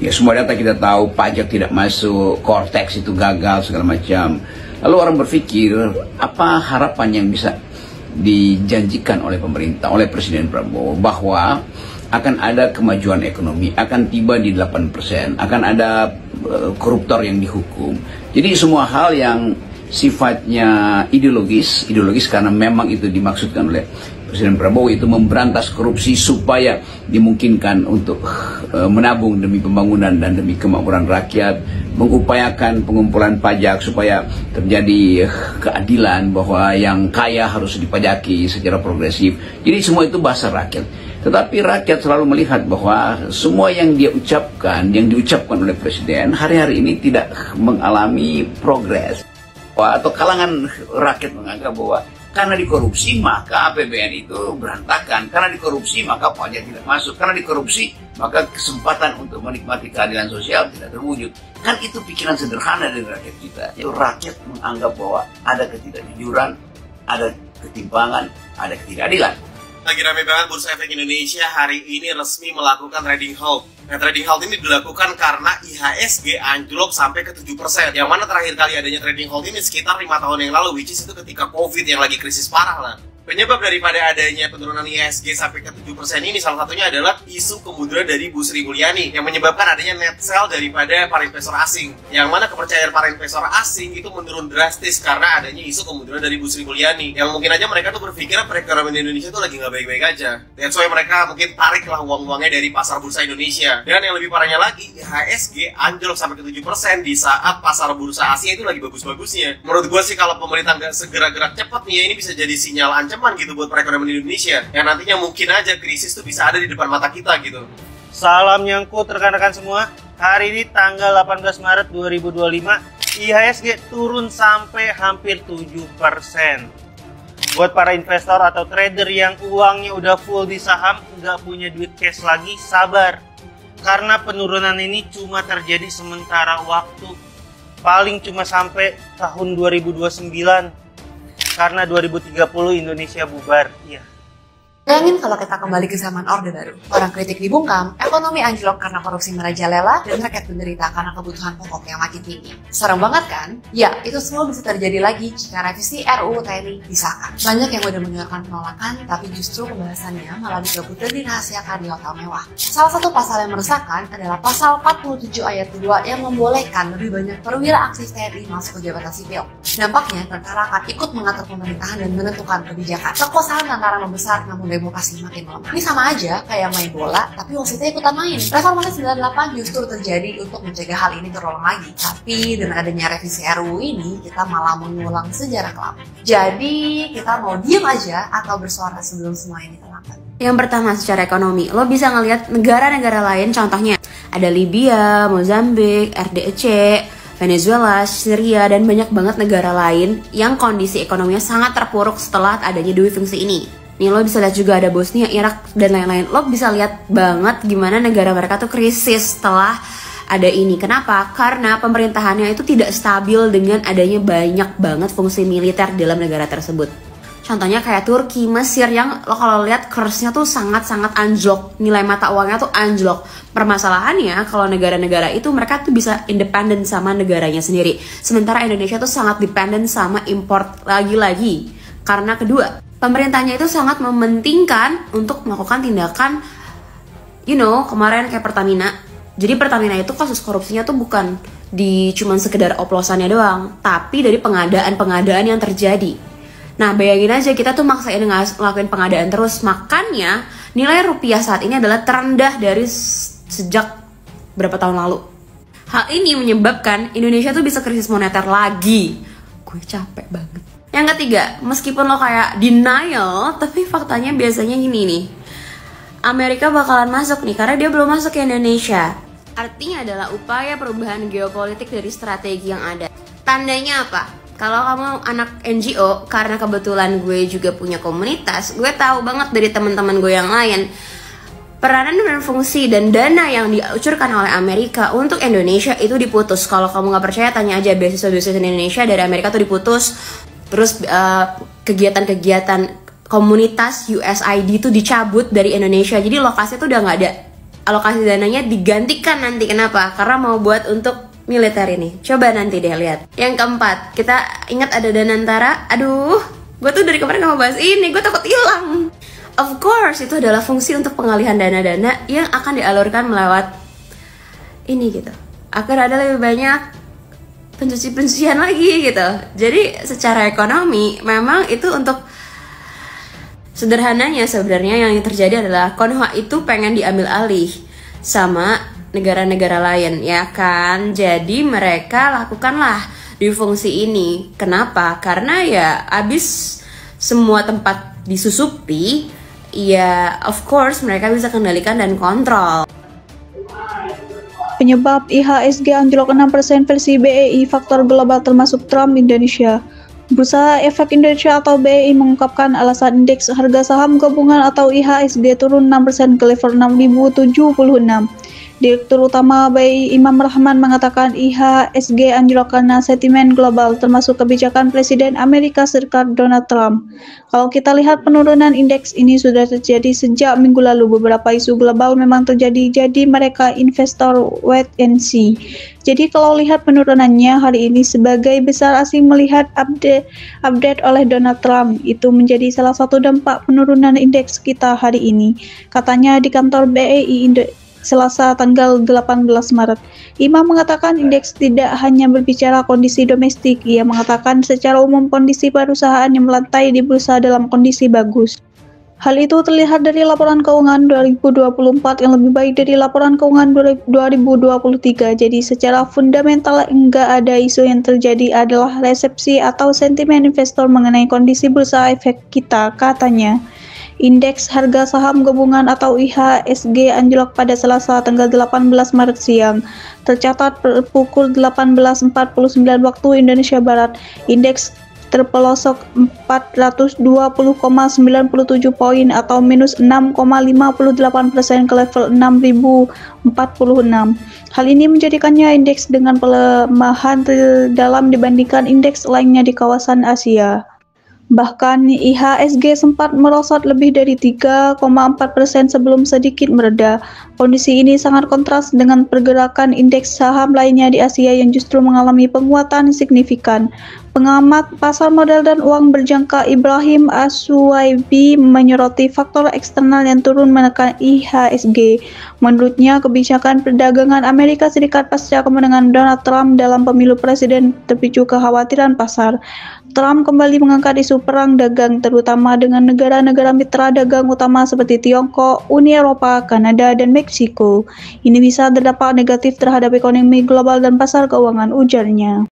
Ya, semua data kita tahu, pajak tidak masuk, Cortex itu gagal, segala macam. Lalu orang berpikir, apa harapan yang bisa dijanjikan oleh pemerintah, oleh Presiden Prabowo, bahwa akan ada kemajuan ekonomi, akan tiba di 8%, akan ada koruptor yang dihukum. Jadi semua hal yang sifatnya ideologis karena memang itu dimaksudkan oleh Presiden Prabowo, itu memberantas korupsi supaya dimungkinkan untuk menabung demi pembangunan dan demi kemakmuran rakyat, mengupayakan pengumpulan pajak supaya terjadi keadilan bahwa yang kaya harus dipajaki secara progresif. Jadi semua itu bahasa rakyat. Tetapi rakyat selalu melihat bahwa semua yang dia ucapkan, yang diucapkan oleh Presiden hari-hari ini tidak mengalami progres. Atau kalangan rakyat menganggap bahwa karena dikorupsi maka APBN itu berantakan, karena dikorupsi maka pajak tidak masuk, karena dikorupsi maka kesempatan untuk menikmati keadilan sosial tidak terwujud. Kan itu pikiran sederhana dari rakyat kita. Jadi rakyat menganggap bahwa ada ketidakjujuran, ada ketimpangan, ada ketidakadilan. Lagi rame banget Bursa Efek Indonesia hari ini resmi melakukan trading halt. Nah, trading halt ini dilakukan karena IHSG anjlok sampai ke 7%. Yang mana terakhir kali adanya trading halt ini sekitar 5 tahun yang lalu, which is itu ketika COVID yang lagi krisis parah lah. Penyebab daripada adanya penurunan IHSG sampai ke 7% ini salah satunya adalah isu kemunduran dari Bu Sri Mulyani yang menyebabkan adanya net sell daripada para investor asing. Yang mana kepercayaan para investor asing itu menurun drastis karena adanya isu kemunduran dari Bu Sri Mulyani. Yang mungkin aja mereka tuh berpikir perekonomian Indonesia tuh lagi nggak baik-baik aja. That's why mereka mungkin tarik lah uang-uangnya dari pasar bursa Indonesia. Dan yang lebih parahnya lagi, IHSG anjlok sampai ke 7% di saat pasar bursa Asia itu lagi bagus-bagusnya. Menurut gue sih kalau pemerintah nggak segera gerak cepat nih ya, ini bisa jadi sinyal ancaman gitu buat perekonomian Indonesia yang nantinya mungkin aja krisis tuh bisa ada di depan mata kita gitu. Salam nyangkut rekan-rekan semua. Hari ini tanggal 18 Maret 2025, IHSG turun sampai hampir 7%. Buat para investor atau trader yang uangnya udah full di saham, nggak punya duit cash lagi, sabar. Karena penurunan ini cuma terjadi sementara waktu. Paling cuma sampai tahun 2029. Karena 2030 Indonesia bubar, iya. Bayangin kalau kita kembali ke zaman Orde Baru. Orang kritik dibungkam, ekonomi anjlok karena korupsi merajalela, dan rakyat menderita karena kebutuhan pokok yang makin tinggi. Serem banget kan? Ya, itu semua bisa terjadi lagi jika revisi RUU TNI disahkan. Banyak yang udah menyuarakan penolakan, tapi justru pembahasannya malah dikebut dan dirahasiakan di hotel mewah. Salah satu pasal yang meresahkan adalah pasal 47 ayat 2 yang membolehkan lebih banyak perwira aktif TNI masuk ke jabatan sipil. Dampaknya, tentara akan ikut mengatur pemerintahan dan menentukan kebijakan. Kekuasaan tentara membesar, namun demokrasi makin melemah. Ini sama aja kayak main bola, tapi wasitnya ikutan main. Reformasi 98 justru terjadi untuk mencegah hal ini terulang lagi. Tapi dengan adanya revisi RUU ini, kita malah mengulang sejarah kelam. Jadi, kita mau diem aja atau bersuara sebelum semua ini terlambat? Yang pertama, secara ekonomi, lo bisa ngelihat negara-negara lain, contohnya ada Libya, Mozambik, RDC, Venezuela, Syria, dan banyak banget negara lain yang kondisi ekonominya sangat terpuruk setelah adanya dua fungsi ini. Nih lo bisa lihat juga ada Bosnia, Irak, dan lain-lain. Lo bisa lihat banget gimana negara mereka tuh krisis setelah ada ini. Kenapa? Karena pemerintahannya itu tidak stabil dengan adanya banyak banget fungsi militer dalam negara tersebut. Contohnya kayak Turki, Mesir yang lo kalau lihat kursnya tuh sangat-sangat anjlok. Nilai mata uangnya tuh anjlok. Permasalahannya kalau negara-negara itu mereka tuh bisa independen sama negaranya sendiri. Sementara Indonesia tuh sangat dependen sama import lagi-lagi. Karena kedua, pemerintahnya itu sangat mementingkan untuk melakukan tindakan, kemarin kayak Pertamina. Jadi Pertamina itu kasus korupsinya tuh bukan di cuman sekedar oplosannya doang, tapi dari pengadaan yang terjadi. Nah, bayangin aja kita tuh maksain ngelakuin pengadaan terus, makanya nilai rupiah saat ini adalah terendah dari sejak berapa tahun lalu. Hal ini menyebabkan Indonesia tuh bisa krisis moneter lagi. Gue capek banget. Yang ketiga, meskipun lo kayak denial, tapi faktanya biasanya gini nih. Amerika bakalan masuk nih, karena dia belum masuk ke Indonesia. Artinya adalah upaya perubahan geopolitik dari strategi yang ada. Tandanya apa? Kalau kamu anak NGO, karena kebetulan gue juga punya komunitas, gue tahu banget dari teman-teman gue yang lain, peranan dan fungsi dan dana yang diucurkan oleh Amerika untuk Indonesia itu diputus. Kalau kamu nggak percaya, tanya aja beasiswa-beasiswa Indonesia dari Amerika tuh diputus. Terus kegiatan-kegiatan komunitas USAID itu dicabut dari Indonesia. Jadi lokasi itu udah nggak ada. alokasi dananya digantikan nanti. Kenapa? Karena mau buat untuk militer ini. Coba nanti deh lihat. Yang keempat, kita ingat ada Danantara. Aduh, gue tuh dari kemarin gak mau bahas ini, gue takut hilang. Of course, itu adalah fungsi untuk pengalihan dana-dana yang akan dialurkan melewat ini gitu. Agar ada lebih banyak pencucian lagi gitu. Jadi secara ekonomi memang itu untuk sederhananya sebenarnya yang terjadi adalah Konoha itu pengen diambil alih sama negara-negara lain, ya kan? Jadi mereka lakukanlah di fungsi ini. Kenapa? Karena ya abis semua tempat disusupi, ya of course mereka bisa kendalikan dan kontrol. Penyebab IHSG anjlok 6% versi BEI, faktor global termasuk Trump Indonesia. Bursa Efek Indonesia atau BEI mengungkapkan alasan indeks harga saham gabungan atau IHSG turun 6% ke level 6.076. Direktur Utama BEI Imam Rahman mengatakan IHSG anjlok karena sentimen global termasuk kebijakan Presiden Amerika Serikat Donald Trump. Kalau kita lihat penurunan indeks ini sudah terjadi sejak minggu lalu. Beberapa isu global memang terjadi, jadi mereka investor wait and see. Jadi kalau lihat penurunannya hari ini, sebagai besar asing melihat update oleh Donald Trump, itu menjadi salah satu dampak penurunan indeks kita hari ini, katanya di kantor BEI Selasa tanggal 18 Maret. Imam mengatakan indeks tidak hanya berbicara kondisi domestik, ia mengatakan secara umum kondisi perusahaan yang melantai di bursa dalam kondisi bagus. Hal itu terlihat dari laporan keuangan 2024 yang lebih baik dari laporan keuangan 2023. Jadi secara fundamental enggak ada isu yang terjadi, adalah resepsi atau sentimen investor mengenai kondisi bursa efek kita, katanya. Indeks harga saham gabungan atau IHSG anjlok pada Selasa tanggal 18 Maret siang. Tercatat pukul 18.49 waktu Indonesia Barat, indeks terpelosok 420,97 poin atau minus 6,58% ke level 6.046. Hal ini menjadikannya indeks dengan pelemahan terdalam dibandingkan indeks lainnya di kawasan Asia. Bahkan IHSG sempat merosot lebih dari 3,4% sebelum sedikit mereda. Kondisi ini sangat kontras dengan pergerakan indeks saham lainnya di Asia yang justru mengalami penguatan signifikan. Pengamat pasar modal dan uang berjangka Ibrahim As-Suwaibi menyoroti faktor eksternal yang turun menekan IHSG. Menurutnya, kebijakan perdagangan Amerika Serikat pasca kemenangan Donald Trump dalam pemilu presiden terpicu kekhawatiran pasar. Trump kembali mengangkat isu perang dagang, terutama dengan negara-negara mitra dagang utama seperti Tiongkok, Uni Eropa, Kanada, dan Meksiko. Ini bisa berdampak negatif terhadap ekonomi global dan pasar keuangan, ujarnya.